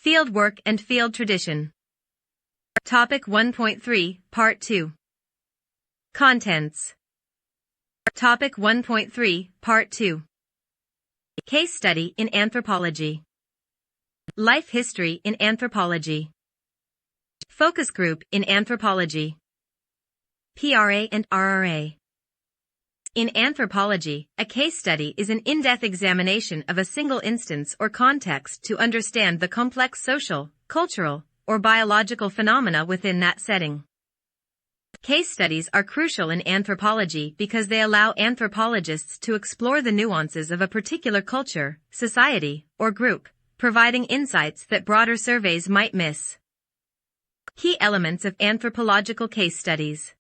Fieldwork and Field Tradition. Topic 1.3, Part 2. Contents. Topic 1.3, Part 2. Case Study in Anthropology. Life History in Anthropology. Focus Group in Anthropology. PRA and RRA. In anthropology, a case study is an in-depth examination of a single instance or context to understand the complex social, cultural, or biological phenomena within that setting. Case studies are crucial in anthropology because they allow anthropologists to explore the nuances of a particular culture, society, or group, providing insights that broader surveys might miss. Key elements of anthropological case studies.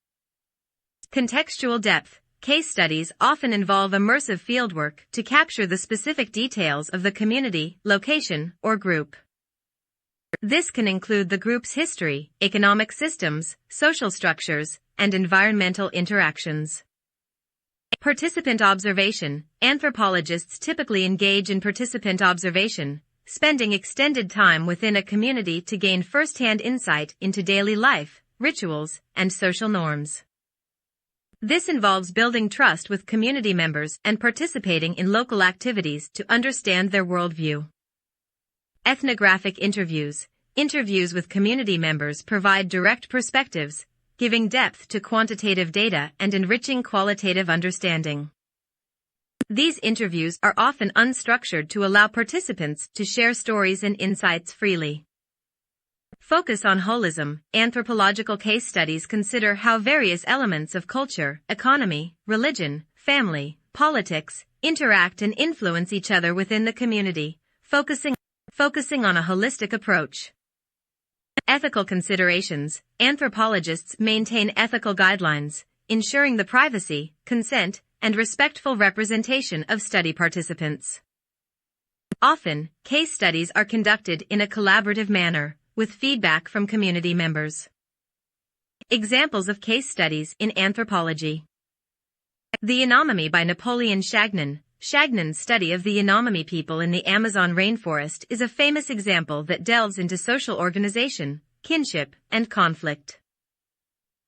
Contextual depth. Case studies often involve immersive fieldwork to capture the specific details of the community, location, or group. This can include the group's history, economic systems, social structures, and environmental interactions. Participant observation. Anthropologists typically engage in participant observation, spending extended time within a community to gain first-hand insight into daily life, rituals, and social norms. This involves building trust with community members and participating in local activities to understand their worldview. Ethnographic interviews. Interviews with community members provide direct perspectives, giving depth to quantitative data and enriching qualitative understanding. These interviews are often unstructured to allow participants to share stories and insights freely. Focus on holism. Anthropological case studies consider how various elements of culture, economy, religion, family, politics, interact and influence each other within the community, focusing on a holistic approach. Ethical considerations. Anthropologists maintain ethical guidelines, ensuring the privacy, consent, and respectful representation of study participants. Often, case studies are conducted in a collaborative manner, with feedback from community members. Examples of case studies in anthropology. The Yanomami by Napoleon Chagnon. Chagnon's study of the Yanomami people in the Amazon rainforest is a famous example that delves into social organization, kinship, and conflict.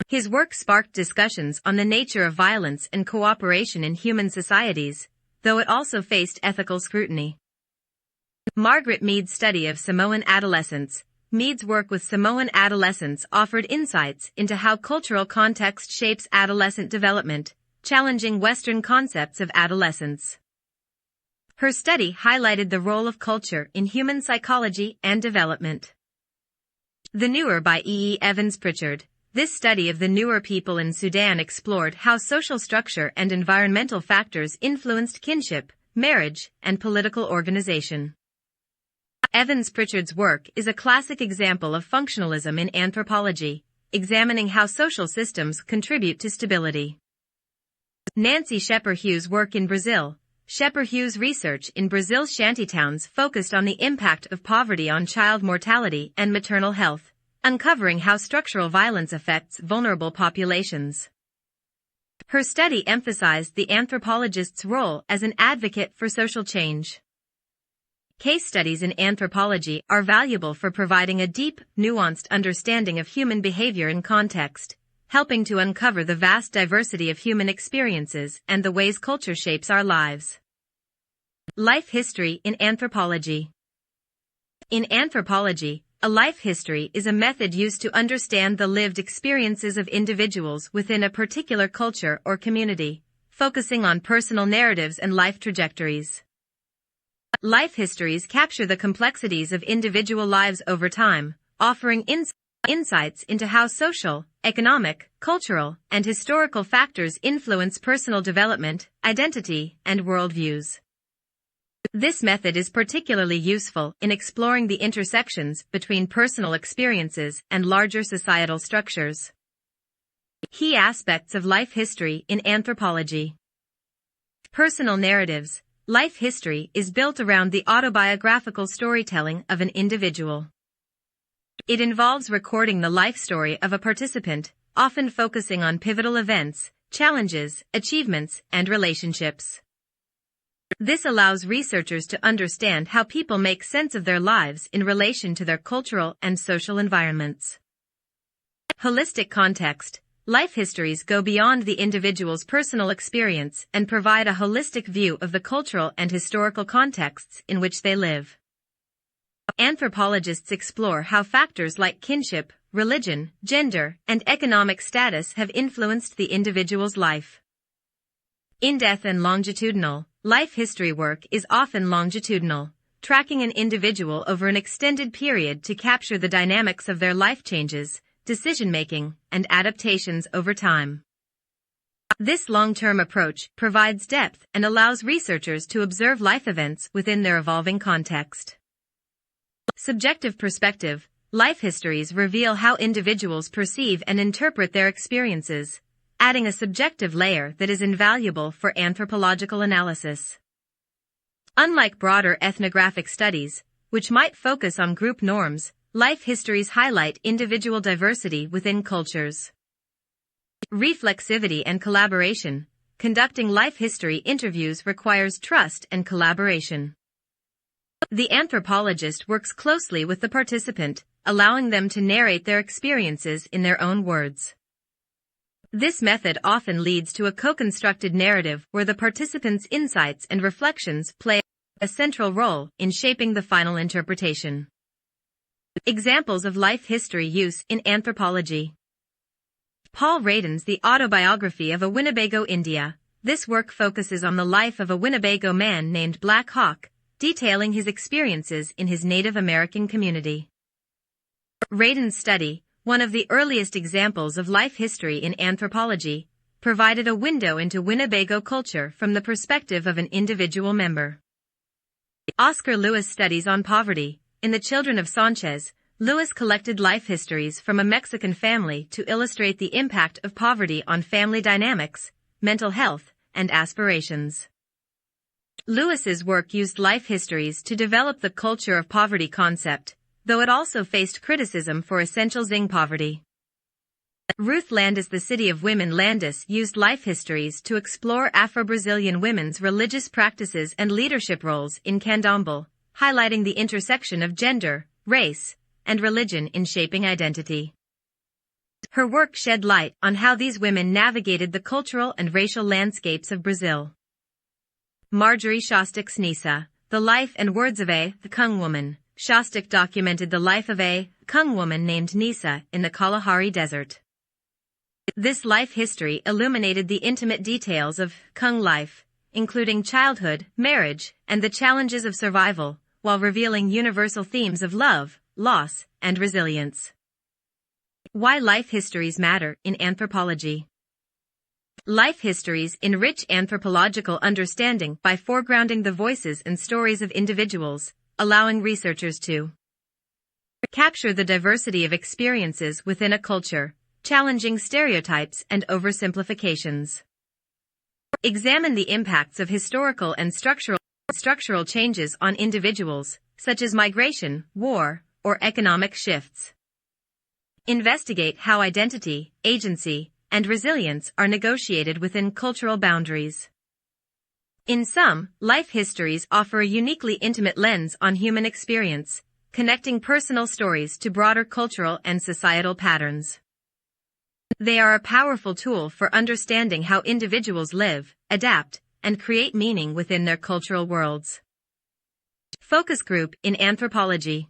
His work sparked discussions on the nature of violence and cooperation in human societies, though it also faced ethical scrutiny. Margaret Mead's study of Samoan adolescents. Mead's work with Samoan adolescents offered insights into how cultural context shapes adolescent development, challenging Western concepts of adolescence. Her study highlighted the role of culture in human psychology and development. The Nuer by E. Evans Pritchard. This study of the Nuer people in Sudan explored how social structure and environmental factors influenced kinship, marriage, and political organization. Evans Pritchard's work is a classic example of functionalism in anthropology, examining how social systems contribute to stability. Nancy Shepherd-Hughes' work in Brazil. Shepherd-Hughes' research in Brazil's shantytowns focused on the impact of poverty on child mortality and maternal health, uncovering how structural violence affects vulnerable populations. Her study emphasized the anthropologist's role as an advocate for social change. Case studies in anthropology are valuable for providing a deep, nuanced understanding of human behavior in context, helping to uncover the vast diversity of human experiences and the ways culture shapes our lives. Life history in anthropology. In anthropology, a life history is a method used to understand the lived experiences of individuals within a particular culture or community, focusing on personal narratives and life trajectories. Life histories capture the complexities of individual lives over time, offering insights into how social, economic, cultural, and historical factors influence personal development, identity, and worldviews. This method is particularly useful in exploring the intersections between personal experiences and larger societal structures. Key aspects of life history in anthropology. Personal narratives. Life history is built around the autobiographical storytelling of an individual. It involves recording the life story of a participant, often focusing on pivotal events, challenges, achievements, and relationships. This allows researchers to understand how people make sense of their lives in relation to their cultural and social environments. Holistic context. Life histories go beyond the individual's personal experience and provide a holistic view of the cultural and historical contexts in which they live. Anthropologists explore how factors like kinship, religion, gender, and economic status have influenced the individual's life. In-depth and longitudinal. Life history work is often longitudinal, tracking an individual over an extended period to capture the dynamics of their life changes, decision-making, and adaptations over time. This long-term approach provides depth and allows researchers to observe life events within their evolving context. Subjective perspective. Life histories reveal how individuals perceive and interpret their experiences, adding a subjective layer that is invaluable for anthropological analysis. Unlike broader ethnographic studies, which might focus on group norms, life histories highlight individual diversity within cultures. Reflexivity and collaboration. Conducting life history interviews requires trust and collaboration. The anthropologist works closely with the participant, allowing them to narrate their experiences in their own words. This method often leads to a co-constructed narrative where the participants' insights and reflections play a central role in shaping the final interpretation. Examples of life history use in anthropology. Paul Radin's The Autobiography of a Winnebago, India. This work focuses on the life of a Winnebago man named Black Hawk, detailing his experiences in his Native American community. Radin's study, one of the earliest examples of life history in anthropology, provided a window into Winnebago culture from the perspective of an individual member. Oscar Lewis studies on poverty. In The Children of Sanchez, Lewis collected life histories from a Mexican family to illustrate the impact of poverty on family dynamics, mental health, and aspirations. Lewis's work used life histories to develop the culture of poverty concept, though it also faced criticism for essentializing poverty. Ruth Landis, The City of Women. Landis used life histories to explore Afro-Brazilian women's religious practices and leadership roles in candomblé, highlighting the intersection of gender, race, and religion in shaping identity. Her work shed light on how these women navigated the cultural and racial landscapes of Brazil. Marjorie Shostak's Nisa, The Life and Words of a Kung Woman. Shostak documented the life of a Kung woman named Nisa in the Kalahari Desert. This life history illuminated the intimate details of Kung life, including childhood, marriage, and the challenges of survival, while revealing universal themes of love, loss, and resilience. Why life histories matter in anthropology. Life histories enrich anthropological understanding by foregrounding the voices and stories of individuals, allowing researchers to capture the diversity of experiences within a culture, challenging stereotypes and oversimplifications. Examine the impacts of historical and structural changes on individuals, such as migration, war, or economic shifts. Investigate how identity, agency, and resilience are negotiated within cultural boundaries. In sum, life histories offer a uniquely intimate lens on human experience, connecting personal stories to broader cultural and societal patterns. They are a powerful tool for understanding how individuals live, adapt, and create meaning within their cultural worlds. Focus group in anthropology.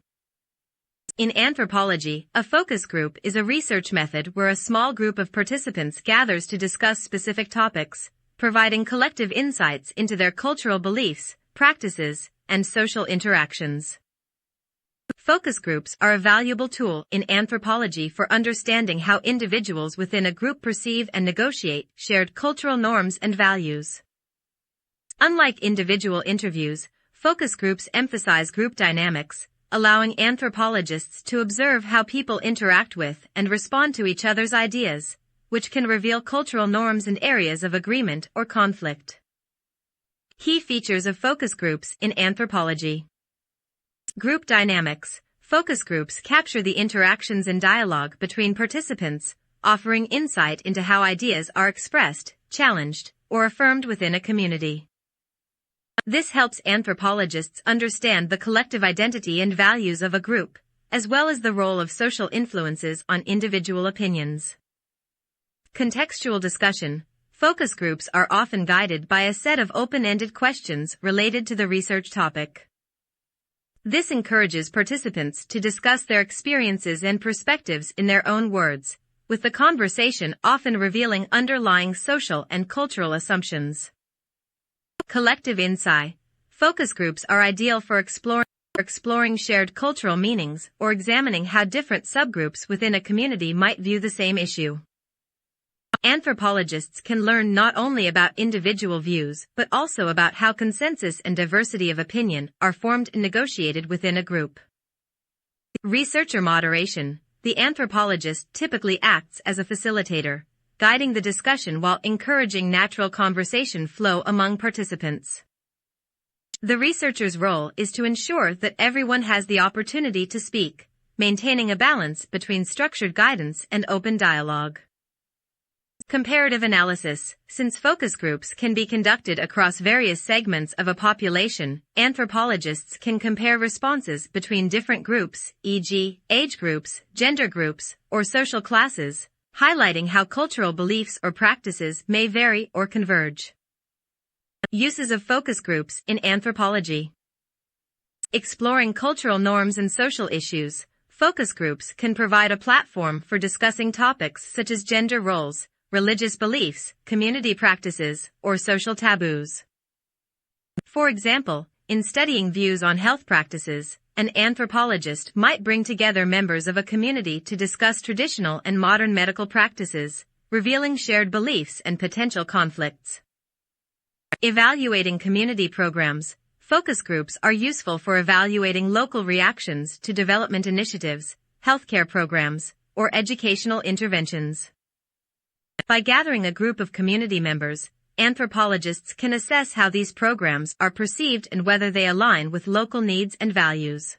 In anthropology, a focus group is a research method where a small group of participants gathers to discuss specific topics, providing collective insights into their cultural beliefs, practices, and social interactions. Focus groups are a valuable tool in anthropology for understanding how individuals within a group perceive and negotiate shared cultural norms and values. Unlike individual interviews, focus groups emphasize group dynamics, allowing anthropologists to observe how people interact with and respond to each other's ideas, which can reveal cultural norms and areas of agreement or conflict. Key features of focus groups in anthropology. Group dynamics. Focus groups capture the interactions and dialogue between participants, offering insight into how ideas are expressed, challenged, or affirmed within a community. This helps anthropologists understand the collective identity and values of a group, as well as the role of social influences on individual opinions. Contextual discussion. Focus groups are often guided by a set of open-ended questions related to the research topic. This encourages participants to discuss their experiences and perspectives in their own words, with the conversation often revealing underlying social and cultural assumptions. Collective insight. Focus groups are ideal for exploring shared cultural meanings or examining how different subgroups within a community might view the same issue. Anthropologists can learn not only about individual views but also about how consensus and diversity of opinion are formed and negotiated within a group. Researcher moderation. The anthropologist typically acts as a facilitator, guiding the discussion while encouraging natural conversation flow among participants. The researcher's role is to ensure that everyone has the opportunity to speak, maintaining a balance between structured guidance and open dialogue. Comparative analysis. Since focus groups can be conducted across various segments of a population, anthropologists can compare responses between different groups, e.g., age groups, gender groups, or social classes, highlighting how cultural beliefs or practices may vary or converge. Uses of focus groups in anthropology. Exploring cultural norms and social issues. Focus groups can provide a platform for discussing topics such as gender roles, religious beliefs, community practices, or social taboos. For example, in studying views on health practices, an anthropologist might bring together members of a community to discuss traditional and modern medical practices, revealing shared beliefs and potential conflicts. Evaluating community programs. Focus groups are useful for evaluating local reactions to development initiatives, healthcare programs, or educational interventions. By gathering a group of community members, anthropologists can assess how these programs are perceived and whether they align with local needs and values.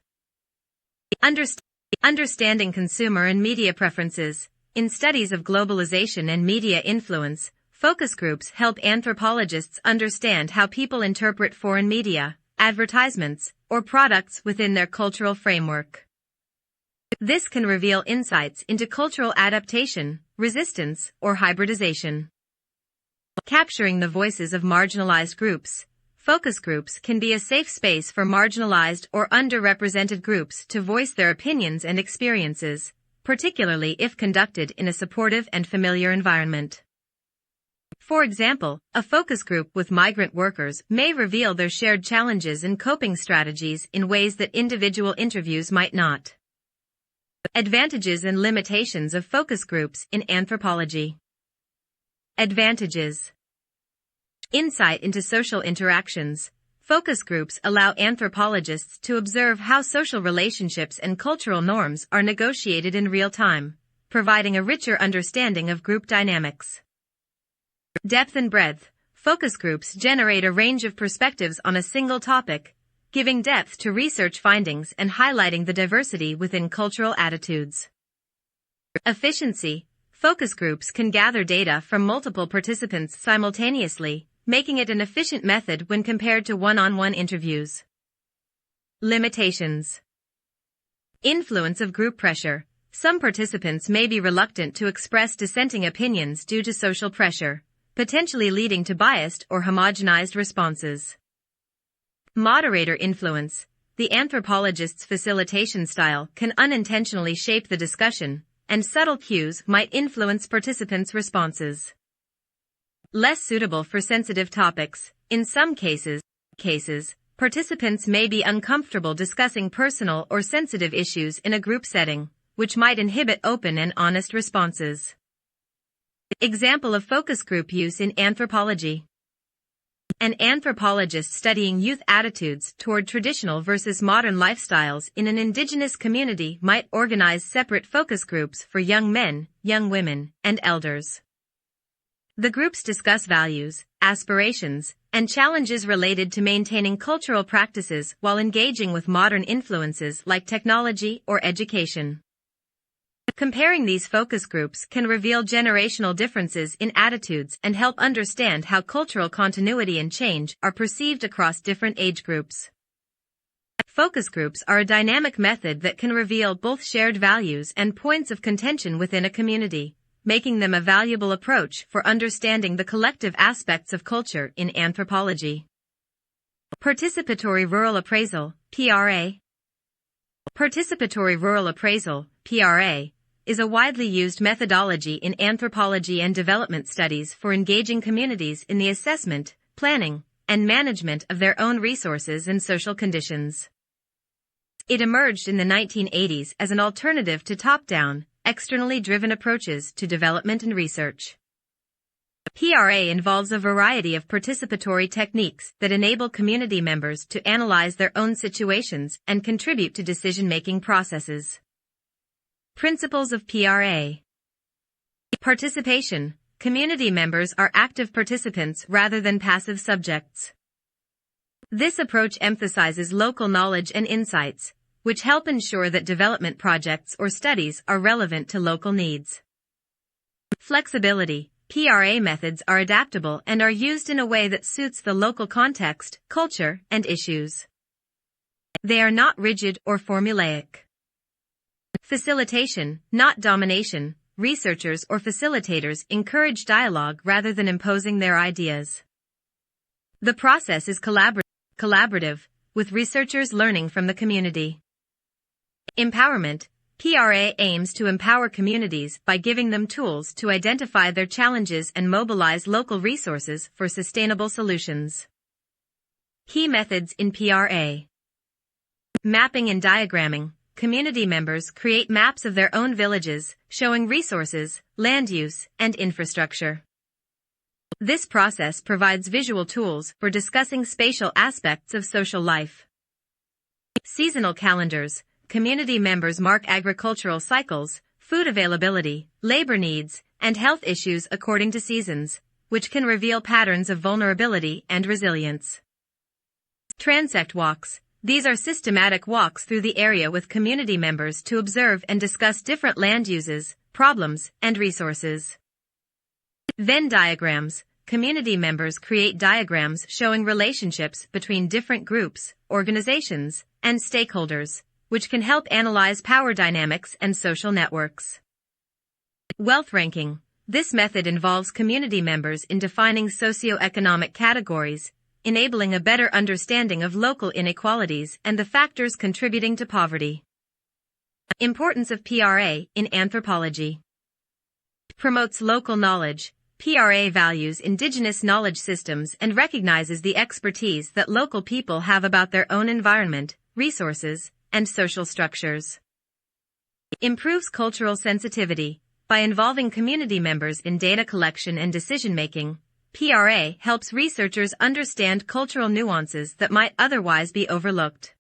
Understanding consumer and media preferences. In studies of globalization and media influence, focus groups help anthropologists understand how people interpret foreign media, advertisements, or products within their cultural framework. This can reveal insights into cultural adaptation, resistance, or hybridization. Capturing the voices of marginalized groups. Focus groups can be a safe space for marginalized or underrepresented groups to voice their opinions and experiences, particularly if conducted in a supportive and familiar environment. For example, a focus group with migrant workers may reveal their shared challenges and coping strategies in ways that individual interviews might not. Advantages and limitations of focus groups in anthropology. Advantages. Insight into social interactions. Focus groups allow anthropologists to observe how social relationships and cultural norms are negotiated in real time, providing a richer understanding of group dynamics. Depth and breadth. Focus groups generate a range of perspectives on a single topic, giving depth to research findings and highlighting the diversity within cultural attitudes. Efficiency. Focus groups can gather data from multiple participants simultaneously, making it an efficient method when compared to one-on-one interviews. Limitations. Influence of group pressure. Some participants may be reluctant to express dissenting opinions due to social pressure, potentially leading to biased or homogenized responses. Moderator influence. The anthropologist's facilitation style can unintentionally shape the discussion, and subtle cues might influence participants' responses. Less suitable for sensitive topics. In some cases, participants may be uncomfortable discussing personal or sensitive issues in a group setting, which might inhibit open and honest responses. Example of focus group use in anthropology. An anthropologist studying youth attitudes toward traditional versus modern lifestyles in an indigenous community might organize separate focus groups for young men, young women, and elders. The groups discuss values, aspirations, and challenges related to maintaining cultural practices while engaging with modern influences like technology or education. Comparing these focus groups can reveal generational differences in attitudes and help understand how cultural continuity and change are perceived across different age groups. Focus groups are a dynamic method that can reveal both shared values and points of contention within a community, making them a valuable approach for understanding the collective aspects of culture in anthropology. Participatory Rural Appraisal, PRA. Participatory Rural Appraisal, PRA, is a widely used methodology in anthropology and development studies for engaging communities in the assessment, planning, and management of their own resources and social conditions. It emerged in the 1980s as an alternative to top-down, externally driven approaches to development and research. PRA involves a variety of participatory techniques that enable community members to analyze their own situations and contribute to decision-making processes. Principles of PRA. Participation. Community members are active participants rather than passive subjects. This approach emphasizes local knowledge and insights, which help ensure that development projects or studies are relevant to local needs. Flexibility. PRA methods are adaptable and are used in a way that suits the local context, culture, and issues. They are not rigid or formulaic. Facilitation, not domination. Researchers or facilitators encourage dialogue rather than imposing their ideas. The process is collaborative, with researchers learning from the community. Empowerment. PRA aims to empower communities by giving them tools to identify their challenges and mobilize local resources for sustainable solutions. Key methods in PRA. Mapping and diagramming. Community members create maps of their own villages, showing resources, land use, and infrastructure. This process provides visual tools for discussing spatial aspects of social life. Seasonal calendars. Community members mark agricultural cycles, food availability, labor needs, and health issues according to seasons, which can reveal patterns of vulnerability and resilience. Transect walks. These are systematic walks through the area with community members to observe and discuss different land uses, problems, and resources. Venn diagrams. Community members create diagrams showing relationships between different groups, organizations, and stakeholders, which can help analyze power dynamics and social networks. Wealth ranking. This method involves community members in defining socioeconomic categories, enabling a better understanding of local inequalities and the factors contributing to poverty. Importance of PRA in anthropology. Promotes local knowledge. PRA values indigenous knowledge systems and recognizes the expertise that local people have about their own environment, resources, and social structures. Improves cultural sensitivity. By involving community members in data collection and decision-making, PRA helps researchers understand cultural nuances that might otherwise be overlooked.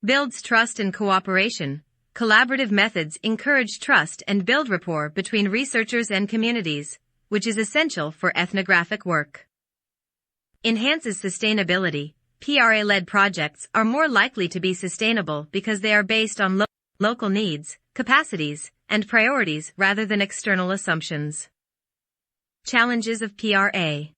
Builds trust and cooperation. Collaborative methods encourage trust and build rapport between researchers and communities, which is essential for ethnographic work. Enhances sustainability. PRA-led projects are more likely to be sustainable because they are based on local needs, capacities, and priorities rather than external assumptions. Challenges of PRA.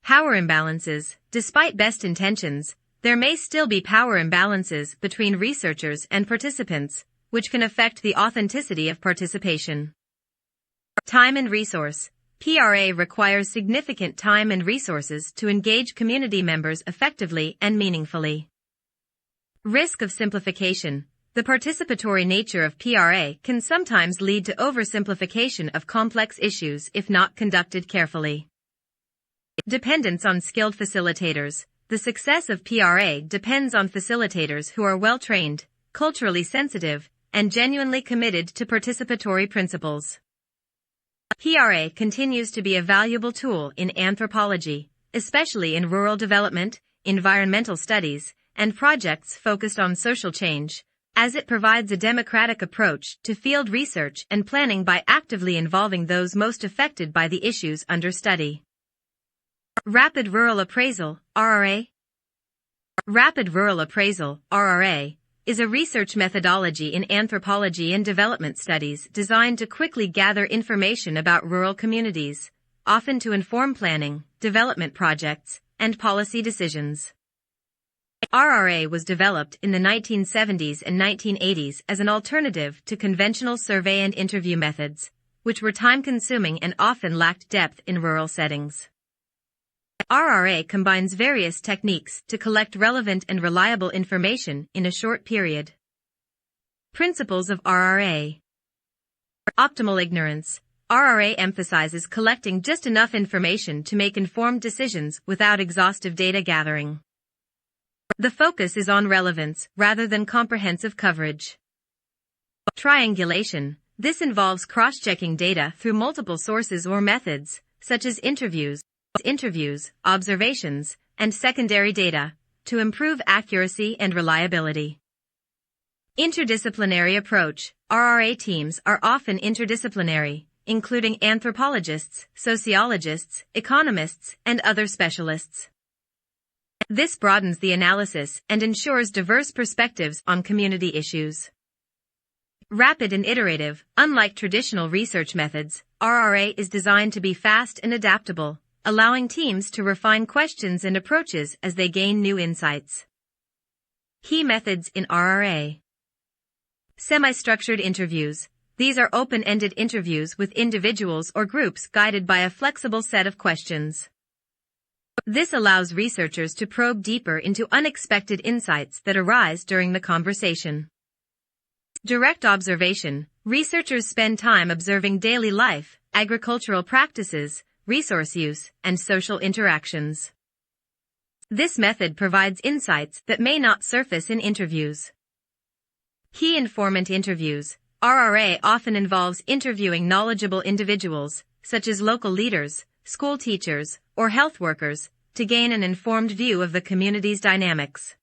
Power imbalances. Despite best intentions, there may still be power imbalances between researchers and participants, which can affect the authenticity of participation. Time and resource. PRA requires significant time and resources to engage community members effectively and meaningfully. Risk of simplification. The participatory nature of PRA can sometimes lead to oversimplification of complex issues if not conducted carefully. Dependence on skilled facilitators. The success of PRA depends on facilitators who are well-trained, culturally sensitive, and genuinely committed to participatory principles. PRA continues to be a valuable tool in anthropology, especially in rural development, environmental studies, and projects focused on social change, as it provides a democratic approach to field research and planning by actively involving those most affected by the issues under study. Rapid Rural Appraisal, RRA. Rapid Rural Appraisal, RRA, is a research methodology in anthropology and development studies designed to quickly gather information about rural communities, often to inform planning, development projects, and policy decisions. RRA was developed in the 1970s and 1980s as an alternative to conventional survey and interview methods, which were time-consuming and often lacked depth in rural settings. RRA combines various techniques to collect relevant and reliable information in a short period. Principles of RRA. Optimal ignorance. RRA emphasizes collecting just enough information to make informed decisions without exhaustive data gathering. The focus is on relevance rather than comprehensive coverage. Triangulation. This involves cross-checking data through multiple sources or methods, such as interviews, observations, and secondary data, to improve accuracy and reliability. Interdisciplinary approach. RRA teams are often interdisciplinary, including anthropologists, sociologists, economists, and other specialists. This broadens the analysis and ensures diverse perspectives on community issues. Rapid and iterative. Unlike traditional research methods, RRA is designed to be fast and adaptable, allowing teams to refine questions and approaches as they gain new insights. Key methods in RRA. Semi-structured interviews. These are open-ended interviews with individuals or groups guided by a flexible set of questions. This allows researchers to probe deeper into unexpected insights that arise during the conversation. Direct observation. Researchers spend time observing daily life, agricultural practices, resource use, and social interactions. This method provides insights that may not surface in interviews. Key informant interviews. RRA often involves interviewing knowledgeable individuals, such as local leaders, school teachers, or health workers, to gain an informed view of the community's dynamics.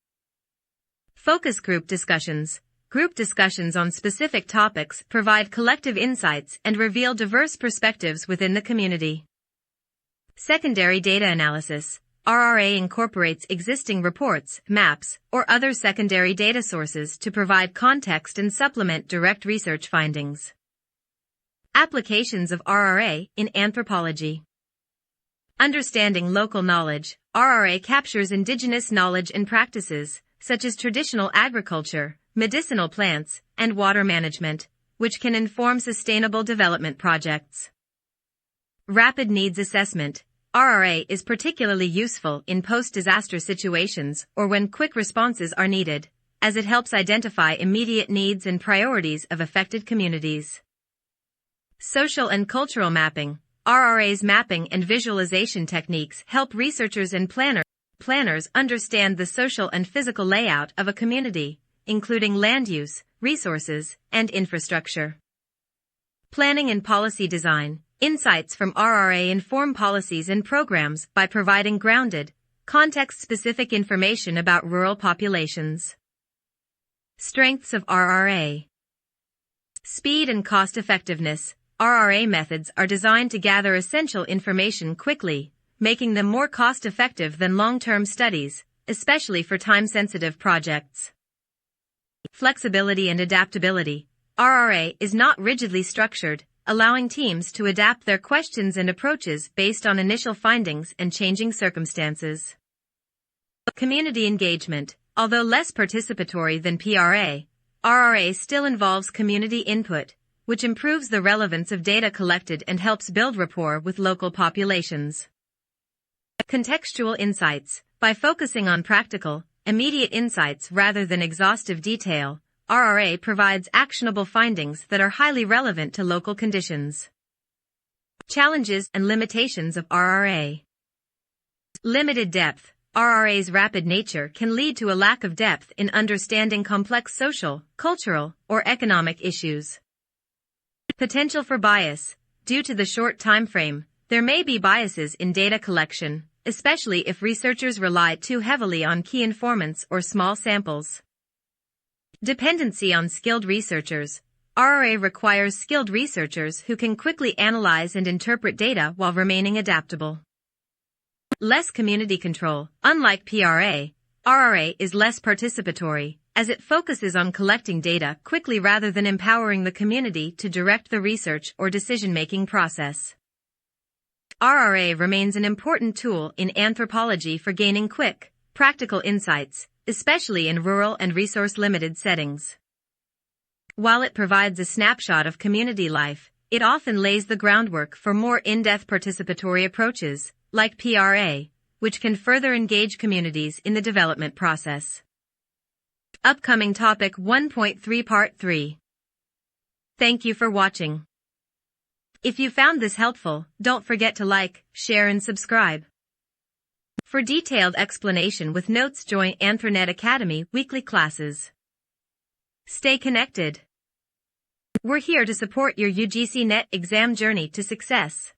Focus group discussions. Group discussions on specific topics provide collective insights and reveal diverse perspectives within the community. Secondary data analysis. RRA incorporates existing reports, maps, or other secondary data sources to provide context and supplement direct research findings. Applications of RRA in anthropology. Understanding local knowledge. RRA captures indigenous knowledge and practices, such as traditional agriculture, medicinal plants, and water management, which can inform sustainable development projects. Rapid needs assessment. RRA is particularly useful in post-disaster situations or when quick responses are needed, as it helps identify immediate needs and priorities of affected communities. Social and cultural mapping. RRA's mapping and visualization techniques help researchers and planners understand the social and physical layout of a community, including land use, resources, and infrastructure. Planning and policy design. Insights from RRA inform policies and programs by providing grounded, context-specific information about rural populations. Strengths of RRA. Speed and cost-effectiveness. RRA methods are designed to gather essential information quickly, making them more cost-effective than long-term studies, especially for time-sensitive projects. Flexibility and adaptability. RRA is not rigidly structured, allowing teams to adapt their questions and approaches based on initial findings and changing circumstances. Community engagement. Although less participatory than PRA, RRA still involves community input, which improves the relevance of data collected and helps build rapport with local populations. Contextual insights. By focusing on practical, immediate insights rather than exhaustive detail, RRA provides actionable findings that are highly relevant to local conditions. Challenges and limitations of RRA. Limited depth. RRA's rapid nature can lead to a lack of depth in understanding complex social, cultural, or economic issues. Potential for bias. Due to the short time frame, there may be biases in data collection, especially if researchers rely too heavily on key informants or small samples. Dependency on skilled researchers. RRA requires skilled researchers who can quickly analyze and interpret data while remaining adaptable. Less community control. Unlike PRA, RRA is less participatory, as it focuses on collecting data quickly rather than empowering the community to direct the research or decision-making process. RRA remains an important tool in anthropology for gaining quick, practical insights, especially in rural and resource-limited settings. While it provides a snapshot of community life, it often lays the groundwork for more in-depth participatory approaches, like PRA, which can further engage communities in the development process. Upcoming Topic 1.3 Part 3. Thank you for watching. If you found this helpful, don't forget to like, share and subscribe. For detailed explanation with notes, join AnthroNet Academy weekly classes. Stay connected. We're here to support your UGC NET exam journey to success.